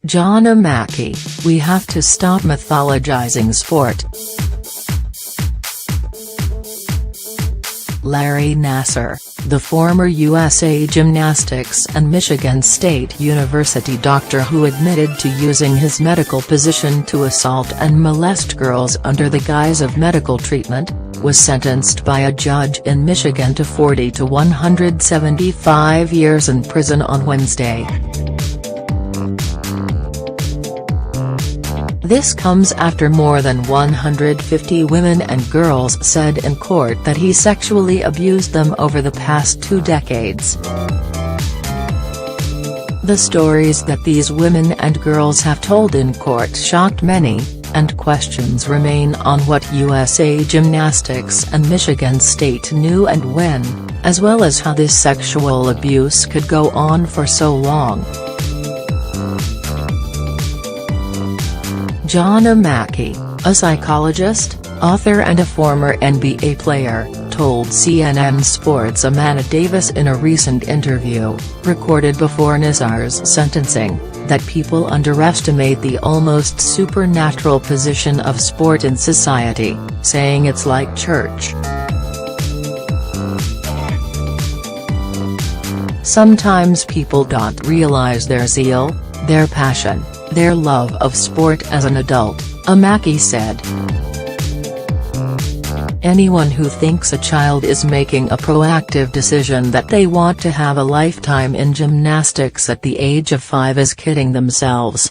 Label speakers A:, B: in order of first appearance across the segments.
A: John Amaechi, we have to stop mythologizing sport. Larry Nassar, the former USA Gymnastics and Michigan State University doctor who admitted to using his medical position to assault and molest girls under the guise of medical treatment, was sentenced by a judge in Michigan to 40 to 175 years in prison on Wednesday. This comes after more than 150 women and girls said in court that he sexually abused them over the past 2 decades. The stories that these women and girls have told in court shocked many, and questions remain on what USA Gymnastics and Michigan State knew and when, as well as how this sexual abuse could go on for so long. John Amaechi, a psychologist, author and a former NBA player, told CNN Sports' Amanda Davis in a recent interview, recorded before Nassar's sentencing, that people underestimate the almost supernatural position of sport in society, saying it's like church. Sometimes people don't realize their zeal, their passion, their love of sport as an adult, Amaechi said. Anyone who thinks a child is making a proactive decision that they want to have a lifetime in gymnastics at the age of 5 is kidding themselves.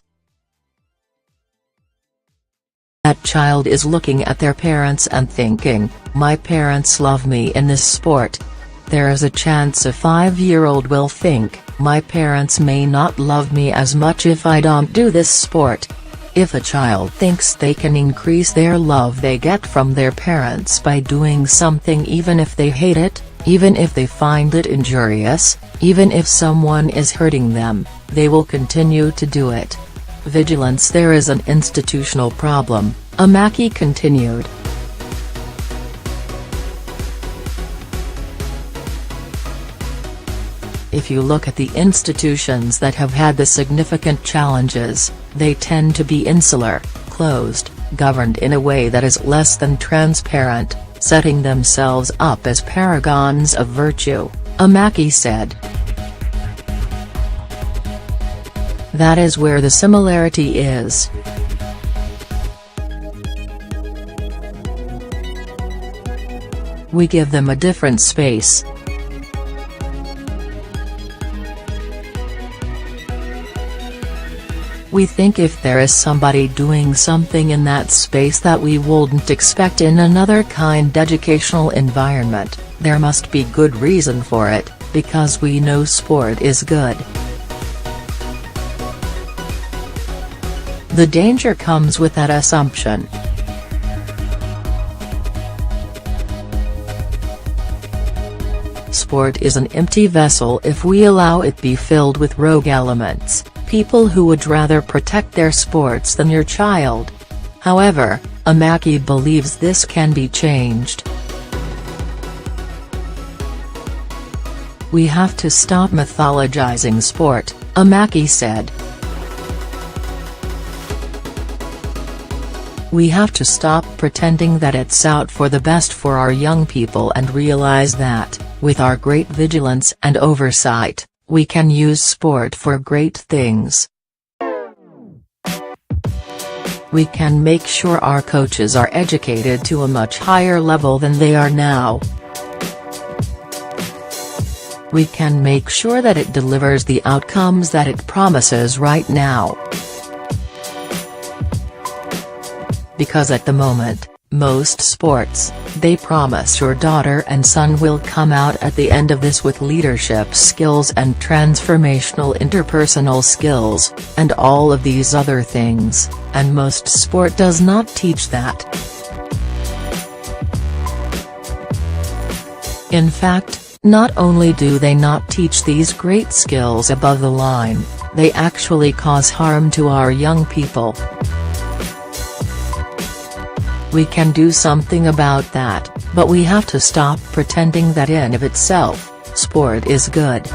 A: That child is looking at their parents and thinking, my parents love me in this sport. There is a chance a 5-year-old will think, my parents may not love me as much if I don't do this sport. If a child thinks they can increase their love they get from their parents by doing something even if they hate it, even if they find it injurious, even if someone is hurting them, they will continue to do it. Vigilance. There is an institutional problem, Amaechi continued. If you look at the institutions that have had the significant challenges, they tend to be insular, closed, governed in a way that is less than transparent, setting themselves up as paragons of virtue, Amaechi said. That is where the similarity is. We give them a different space. We think if there is somebody doing something in that space that we wouldn't expect in another kind educational environment, there must be good reason for it, because we know sport is good. The danger comes with that assumption. Sport is an empty vessel if we allow it be filled with rogue elements. People who would rather protect their sports than your child. However, Amaechi believes this can be changed. We have to stop mythologizing sport, Amaechi said. We have to stop pretending that it's out for the best for our young people and realize that, with our great vigilance and oversight, we can use sport for great things. We can make sure our coaches are educated to a much higher level than they are now. We can make sure that it delivers the outcomes that it promises right now. Because at the moment, most sports, they promise your daughter and son will come out at the end of this with leadership skills and transformational interpersonal skills, and all of these other things, and most sport does not teach that. In fact, not only do they not teach these great skills above the line, they actually cause harm to our young people. We can do something about that, but we have to stop pretending that in of itself, sport is good.